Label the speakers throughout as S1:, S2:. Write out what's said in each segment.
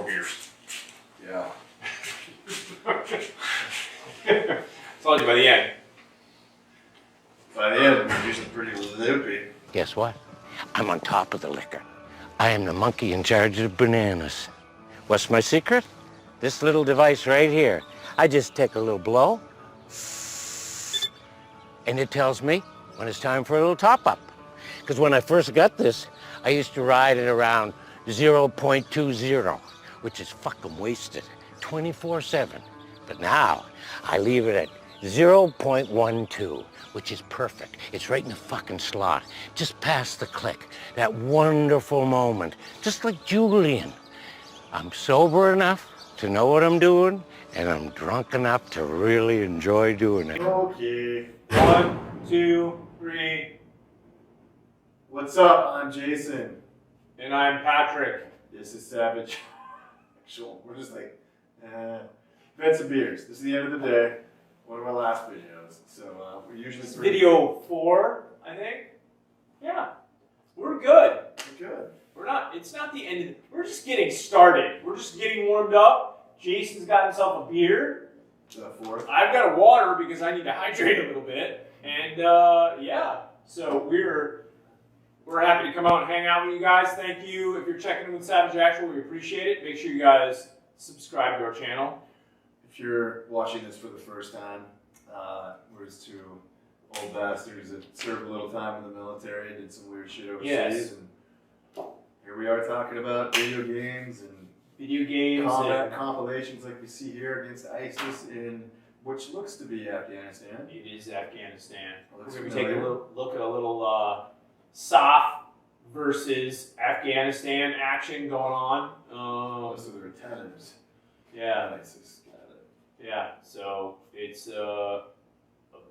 S1: beers.
S2: Yeah.
S1: Told you by the end.
S2: By the end, we're usually pretty loopy.
S3: Guess what? I'm on top of the liquor. I am the monkey in charge of bananas. What's my secret? This little device right here. I just take a little blow, and it tells me when it's time for a little top-up. Because when I first got this, I used to ride it around 0.20, which is fucking wasted, 24/7. But now, I leave it at 0.12, which is perfect. It's right in the fucking slot, just past the click. That wonderful moment, just like Julian. I'm sober enough to know what I'm doing, and I'm drunk enough to really enjoy doing it.
S2: Okay.
S1: 1, 2, 3.
S2: What's up? I'm Jason.
S1: And I'm Patrick.
S2: This is Savage. Actual. We're just like, vets and beers. This is the end of the day. One of our last videos. So we're usually
S1: Video 4, I think. Yeah. We're good.
S2: We're good.
S1: It's not the end of we're just getting started. We're just getting warmed up. Jason's got himself a beer.
S2: The fourth.
S1: I've got a water because I need to hydrate a little bit. And yeah. So we're happy to come out and hang out with you guys. Thank you. If you're checking in with Savage Actual, we appreciate it. Make sure you guys subscribe to our channel.
S2: If you're watching this for the first time, we're just two old bastards that served a little time in the military and did some weird shit overseas.
S1: Yes.
S2: And here we are talking about video games and
S1: combat
S2: compilations like we see here against ISIS in which looks to be Afghanistan.
S1: It is Afghanistan. We're
S2: Looks
S1: going to be taking a
S2: familiar.
S1: look at a little SOF versus Afghanistan action going on.
S2: Most of the retentives.
S1: Yeah,
S2: ISIS. Got it.
S1: yeah. So it's a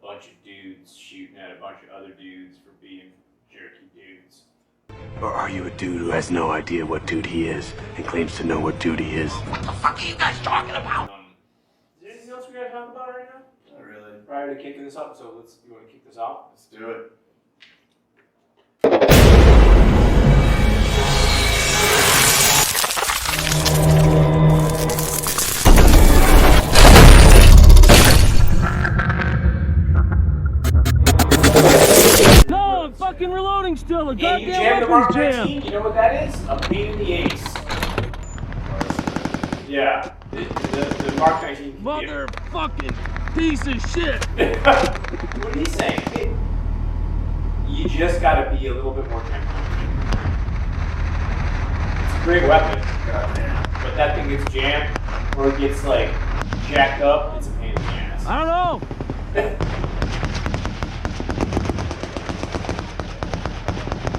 S1: bunch of dudes shooting at a bunch of other dudes for being jerky dudes.
S4: Or are you a dude who has no idea what dude he is and claims to know what dude he is?
S3: What the fuck are you guys talking about?
S1: Is there anything else we gotta talk about right now?
S2: Not really.
S1: Prior to kicking this up, so you want to kick this off?
S2: Let's do it.
S5: No, I'm fucking reloading still. A
S1: Yeah, you
S5: goddamn
S1: jammed the Mark
S5: weapons
S1: 19.
S5: jam.
S1: You know what that is? A pain in the ace. Yeah, the Mark 19 computer.
S5: Motherfucking piece of shit.
S1: What are you saying? You just gotta be a little bit more careful. It's a great weapon, but that thing gets jammed or it gets like jacked up. It's a pain in the ass.
S5: I don't know.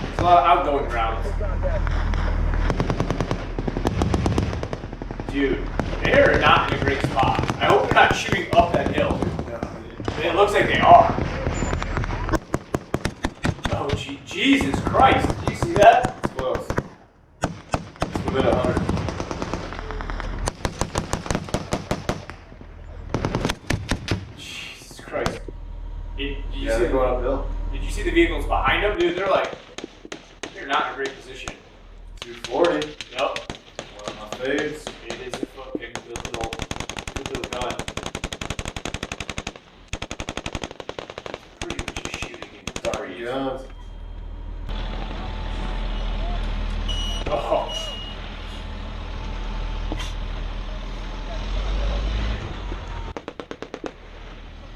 S1: There's a lot of outgoing rounds. Dude, they're not in a great spot. I hope they're not shooting up that hill. It looks like they are. Oh, Jesus Christ. Did you see that?
S2: It's close. It's within 100.
S1: Jesus Christ. Did you
S2: Yeah,
S1: see
S2: they're going uphill.
S1: Did you see the vehicles behind them? Dude, they're not in a great position.
S2: 240.
S1: Yup.
S2: One of my faves.
S1: It is a fucking good little gun. Pretty much just shooting in
S2: Sorry, guns.
S1: Oh.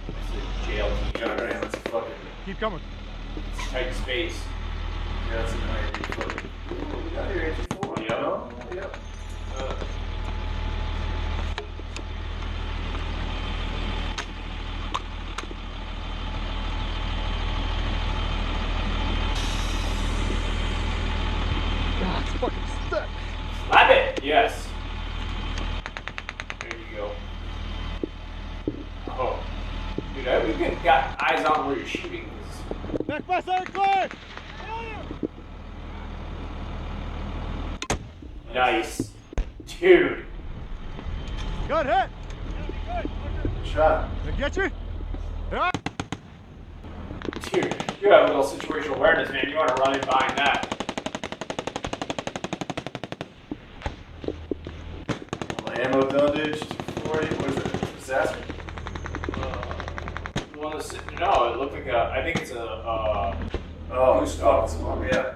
S1: It's a jail
S2: Gun
S1: team.
S2: ran. That's a fucking.
S5: Keep coming.
S1: It's tight space.
S2: Yeah, that's a 90 foot. Ooh, we got your HE4.
S1: Yep.
S2: No? Yep.
S5: God, it's fucking stuck.
S1: Slap it! Yes. There you go. Oh. Dude, we've got eyes on where you're shooting.
S5: Back by side clear.
S1: Nice. Dude.
S5: Good hit.
S2: Shot.
S5: Did I get you? Yeah.
S1: Dude, you have a little situational awareness, man. You want to run in behind that.
S2: Ammo dosage 240. What is it? Assassin?
S1: One of the, no, it looked like a. I think it's a.
S2: Oh, it's one. Yeah.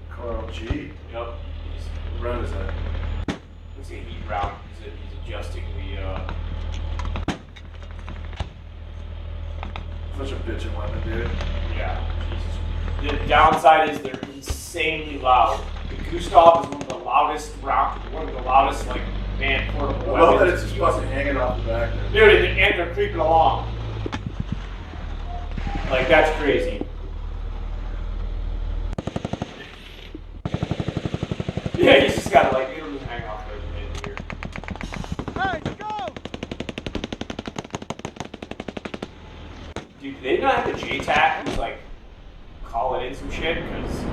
S2: Carl G.
S1: Yep.
S2: What round is that?
S1: Let's see, heat round. He's adjusting the.
S2: Such a bitchin' weapon, dude.
S1: Yeah. Jesus. The downside is they're insanely loud. The Gustav is one of the loudest like man portable
S2: I love that
S1: weapons.
S2: it's just fucking hanging off the back there.
S1: Dude, and they're creeping along. Like, that's crazy. Yeah, he's just gotta, like, literally hang off there here.
S6: Hey, go!
S1: Dude, do they not have the J-Tac and, like, call it in some shit? Because.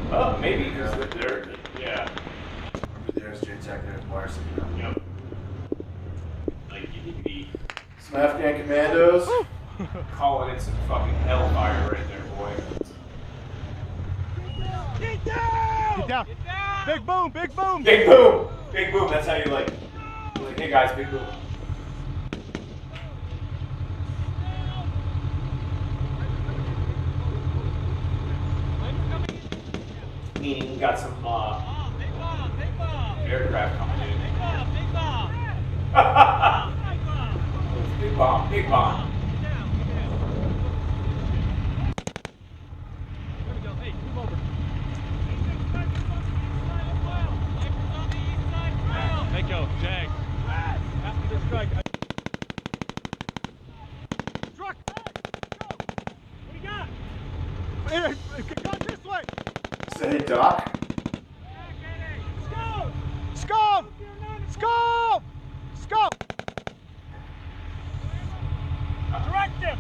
S1: Oh, maybe, because they're. Yeah.
S2: There's J-Tech there in Marcy.
S1: Yep. Like, you need to be
S2: Some Afghan commandos.
S1: calling in some fucking hellfire right there, boy.
S6: Get down! Get down! Get down! Big boom! Big boom!
S1: Big boom! Big boom, that's how you like. You're like, hey guys, big boom. Meaning we got some aircraft coming in.
S6: Big bomb!
S1: Big bomb, big bomb.
S6: There we go. Hey, move over. Hey, go, Jag. After the strike. Truck! What do you got? Got this way!
S2: Say, Doc.
S6: Scum! Scum! Scum! Directive!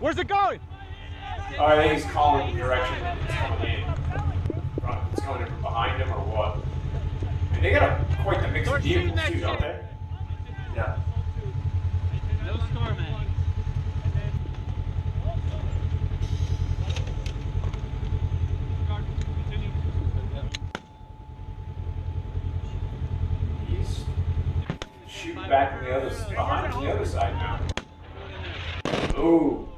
S6: Where's it going?
S1: Oh, I think he's calling the direction that it's coming in. It's coming in from behind him or what? And they got quite the mix of vehicles too, don't they?
S2: Yeah.
S6: No scar, man.
S1: He's shooting back from the other behind from the other side now. Ooh.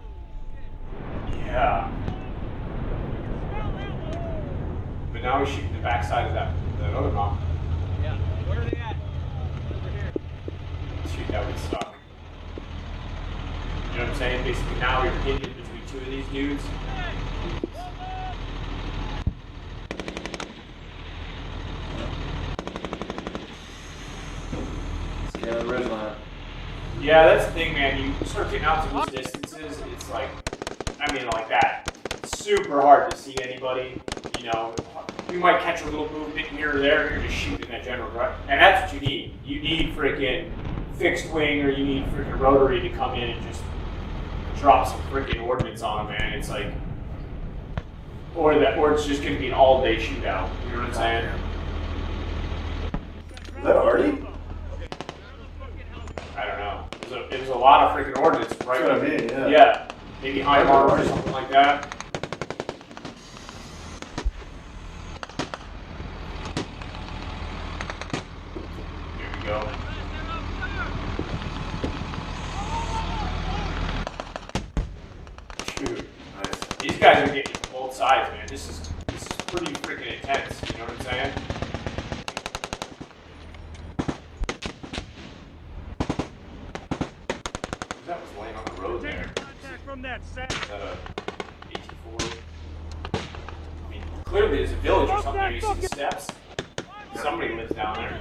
S1: Yeah. But now he's shooting the backside of that other mountain.
S6: Yeah. Where are they at? Over here.
S1: Shoot, that would suck. You know what I'm saying? Basically now you're hidden between two of these dudes.
S2: Scan the ridge line.
S1: Yeah, that's the thing, man. You start getting out to these distances, it's like, I mean, like that. It's super hard to see anybody. You know, you might catch a little movement here or there, and you're just shooting that general direction. And that's what you need. You need freaking fixed wing, or you need freaking rotary to come in and just drop some freaking ordnance on them, man. It's like, or it's just going to be an all-day shootout. You know what I'm saying?
S2: Is that Artie?
S1: I don't know. It was a lot of freaking ordnance right.
S2: That's what I mean, yeah.
S1: Yeah, maybe HIMARS or something like that. Here we go. Dude,
S2: Nice.
S1: these guys are getting from both sides, man. This is pretty freaking intense. You know what I'm saying? That was laying on the road there.
S6: From that sack.
S1: Is that a AT4? I mean, clearly there's a village or something. You see the steps? Somebody lives down there.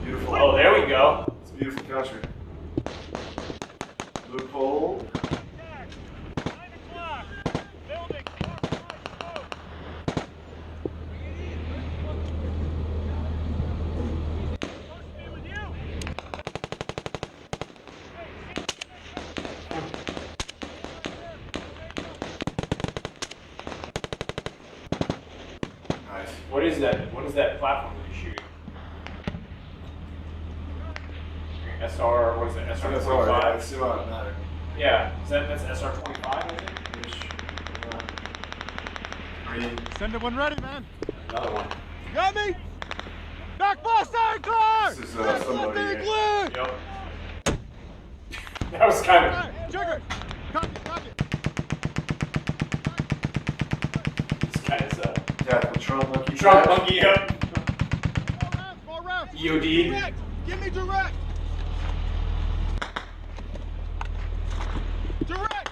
S2: Beautiful.
S1: Oh, there we go.
S2: It's a beautiful country. Loophole.
S6: 9 o'clock. Building.
S2: Nice.
S1: What is that? What is that platform that you're shooting? SR, what is it? SR
S2: That's
S1: 25?
S2: all right. It's semi-automatic.
S1: Yeah, that's SR 25, I think.
S2: Ish. Green.
S7: Send it when ready, man.
S1: Another one.
S7: Got me? Back blast iron clear!
S2: This is somebody.
S7: Clear!
S1: Yep. That was kind of.
S7: Alright, trigger! Copy, copy.
S1: This guy's
S2: Tactical Trump monkey.
S1: Trump
S2: trash.
S1: monkey. Yep.
S7: More rounds.
S1: EOD.
S7: Direct. Give me direct. Direct.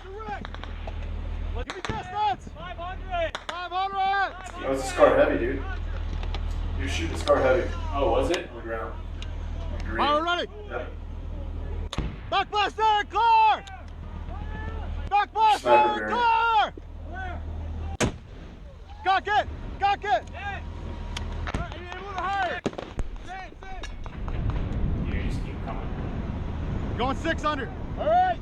S7: Give me distance.
S6: 500.
S7: 500.
S2: That was a scar heavy, dude. You shoot the scar heavy
S1: Oh, was it?
S2: on the ground. Green.
S7: Fire ready.
S2: Yep.
S7: Back blast iron clear! Back blast
S2: Sniper
S7: iron clear! Cock it! Cock it!
S1: You just keep coming.
S7: Going 600. All right.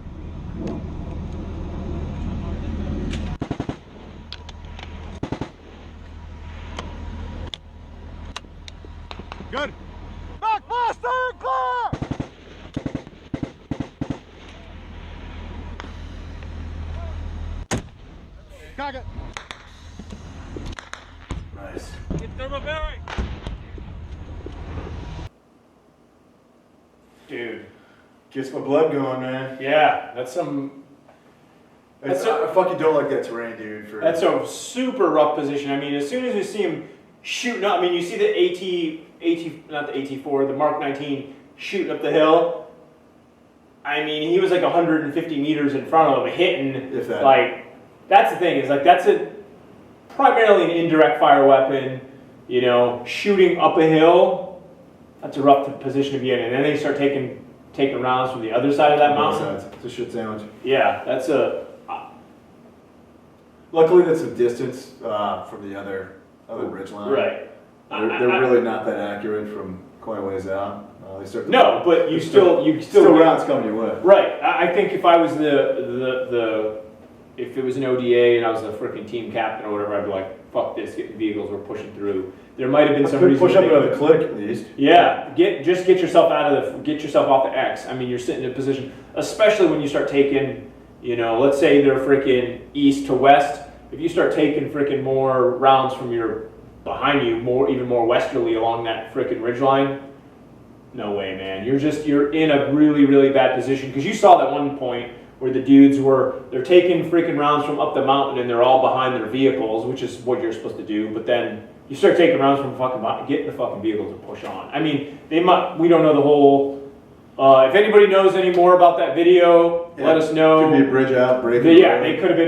S7: Good. Back blast iron clear! Cock it.
S2: Nice.
S6: Get thermobaric.
S1: Dude.
S2: Gets my blood going, man.
S1: Yeah, that's some.
S2: It's,
S1: That's
S2: I fucking don't like that terrain, dude. For
S1: That's a super rough position. I mean, as soon as you see him shooting up, I mean, you see the not the AT4, the Mark 19 shooting up the hill. I mean, he was like 150 meters in front of him, hitting.
S2: If that.
S1: Like, that's the thing, is like, that's primarily an indirect fire weapon, you know, shooting up a hill. That's a rough position to be in. And then they start taking rounds from the other side of that
S2: both
S1: mountain.
S2: sides. It's a shit sandwich.
S1: Yeah, that's a.
S2: Luckily, that's a distance from the other ridge line.
S1: Right.
S2: They're really not that accurate from quite a ways out. They start.
S1: No, but you still
S2: rounds coming your way.
S1: Right. I think if I was if it was an ODA and I was the freaking team captain or whatever, I'd be like, fuck this, get the vehicles, we're pushing through. There might have been some reason.
S2: Push up another click at least.
S1: Yeah, get yourself get yourself off the X. I mean, you're sitting in a position, especially when you start taking, you know, let's say they're freaking east to west. If you start taking freaking more rounds from behind you, even more westerly along that freaking ridgeline, no way, man. You're in a really, really bad position, because you saw that one point where the dudes they're taking freaking rounds from up the mountain and they're all behind their vehicles, which is what you're supposed to do. But then you start taking rounds from get in the fucking vehicles and push on. I mean, we don't know the whole. If anybody knows any more about that video, let us know.
S2: Could be a bridge out, break.
S1: Yeah, they could have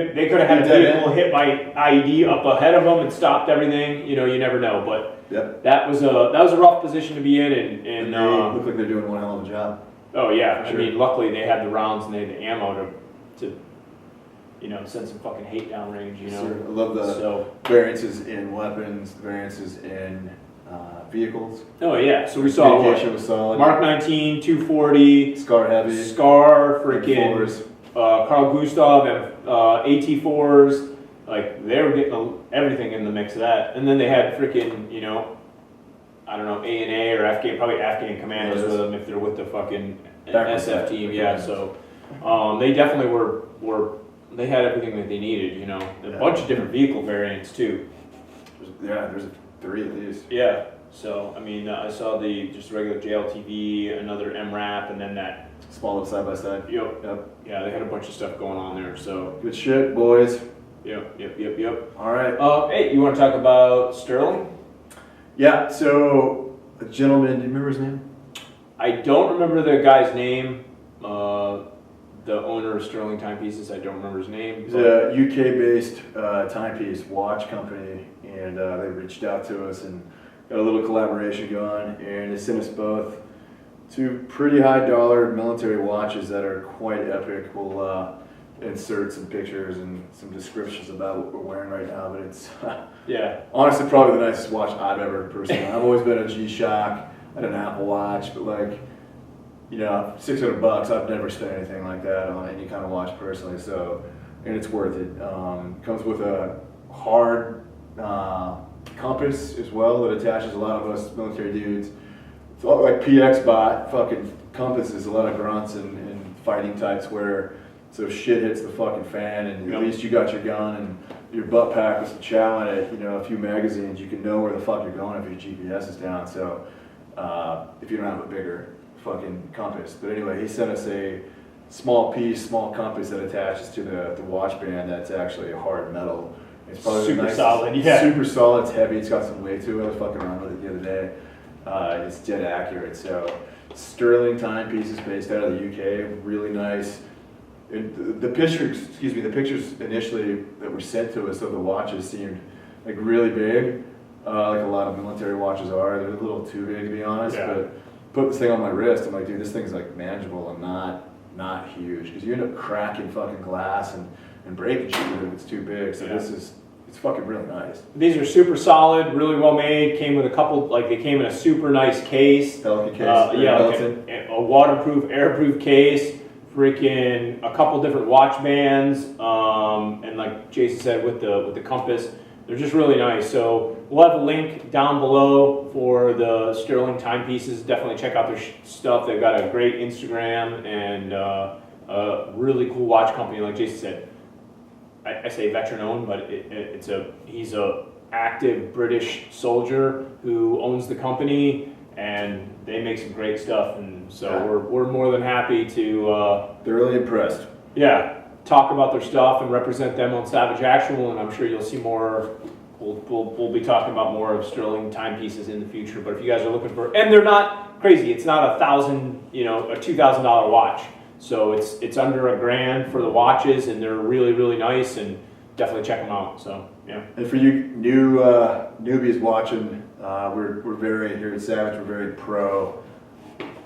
S1: had a
S2: Dead
S1: vehicle hit by IED up ahead of them and stopped everything. You know, you never know. But
S2: Yep.
S1: that was a rough position to be in, and
S2: They look like they're doing one hell of a job.
S1: oh yeah,
S2: For sure.
S1: I mean, luckily they had the rounds and they had the ammo to you know, send some fucking hate downrange. You know,
S2: Sure. I love the
S1: so.
S2: variances in weapons, variances in vehicles.
S1: Oh yeah, so we saw
S2: Communication was solid.
S1: Mark 19, 240,
S2: Scar heavy.
S1: Scar, freaking
S2: M4s.
S1: Carl Gustav, AT4s. Like, they were getting everything in the mix of that. And then they had freaking, you know, I don't know, A&A or probably Afghan commandos
S2: Yes.
S1: with them if they're with the fucking
S2: Backwards
S1: SF team. Yeah, so they definitely they had everything that they needed, you know. A bunch of different vehicle variants too.
S2: There's 3 at least.
S1: Yeah, so, I mean, I saw just regular JLTV, another MRAP, and then that.
S2: Small little side by side.
S1: Yep.
S2: Yep.
S1: Yeah, they had a bunch of stuff going on there, so.
S2: Good shit, boys.
S1: Yep.
S2: All right.
S1: Hey, you want to talk about Stirling?
S2: Yeah. So a gentleman. Do you remember his name?
S1: I don't remember the guy's name. The owner of Stirling Timepieces, I don't remember his name.
S2: He's a UK-based timepiece watch company, and they reached out to us and got a little collaboration going, and they sent us both 2 pretty high-dollar military watches that are quite epic. We'll insert some pictures and some descriptions about what we're wearing right now, but it's
S1: Yeah.
S2: honestly probably the nicest watch I've ever personally. I've always been a G-Shock and an Apple Watch, but like, you know, $600, I've never spent anything like that on any kind of watch personally, so, and it's worth it. Comes with a hard compass as well that attaches a lot of us military dudes. It's all like PX bot fucking compasses, a lot of grunts and fighting types wear So if shit hits the fucking fan, and at least you got your gun and your butt pack with some chow in it, you know, a few magazines, you can know where the fuck you're going if your GPS is down. So if you don't have a bigger fucking compass. But anyway, he sent us a small compass that attaches to the watch band that's actually a hard metal. It's probably
S1: Super solid, yeah.
S2: Super solid, it's heavy, it's got some weight to it. I was fucking around with it the other day. It's dead accurate. So Stirling Timepieces, based out of the UK, really nice. The pictures initially that were sent to us of the watches seemed like really big, like a lot of military watches are. They're a little too big, to be honest.
S1: Yeah.
S2: But put this thing on my wrist, I'm like, dude, this thing's like manageable and not huge, because you end up cracking fucking glass and breaking shit if it's too big. So it's fucking really nice.
S1: These are super solid, really well made. Came with a couple, like they came in a super nice case.
S2: Pelican case.
S1: Like a waterproof, airproof case. Freaking a couple different watch bands, and like Jason said, with the compass, they're just really nice. So we'll have a link down below for the Stirling Timepieces. Definitely check out their stuff. They've got a great Instagram and a really cool watch company. Like Jason said, I say veteran owned, but he's a active British soldier who owns the company, and they make some great stuff. And so we're more than happy to.
S2: They're really impressed.
S1: Yeah, talk about their stuff and represent them on Savage Actual, and I'm sure you'll see more. We'll be talking about more of Stirling Timepieces in the future. But if you guys are looking for, and they're not crazy, it's not a $2,000 watch. So it's under $1,000 for the watches, and they're really, really nice, and definitely check them out. So yeah.
S2: And for you newbies watching, we're very here at Savage. We're very pro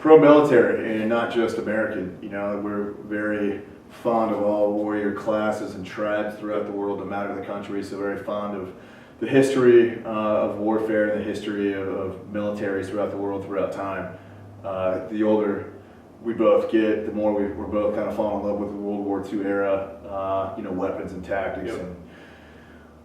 S2: military, and not just American. You know, we're very fond of all warrior classes and tribes throughout the world, no matter the country. So very fond of the history of warfare and the history of militaries throughout the world throughout time. The older we both get, the more we're both kind of falling in love with the World War II era, weapons and tactics and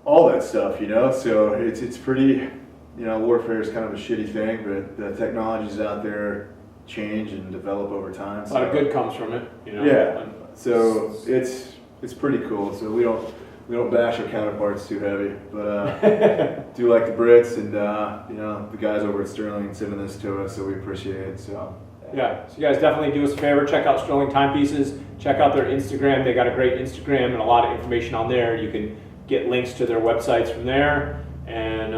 S2: all that stuff, So it's pretty, warfare is kind of a shitty thing, but the technologies out there change and develop over time.
S1: A lot of good comes from it,
S2: Yeah, so it's pretty cool. So we don't bash our counterparts too heavy, but do like the Brits and the guys over at Stirling sending this to us, so we appreciate it. So.
S1: Yeah, so you guys definitely do us a favor, check out Stirling Timepieces, check out their Instagram. They got a great Instagram and a lot of information on there. You can get links to their websites from there, and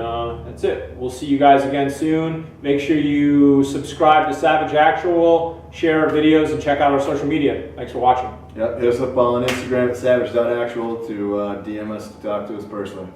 S1: that's it. We'll see you guys again soon. Make sure you subscribe to Savage Actual, share our videos, and check out our social media. Thanks for watching.
S2: Yep, hit us up on Instagram at savage.actual to DM us, to talk to us personally.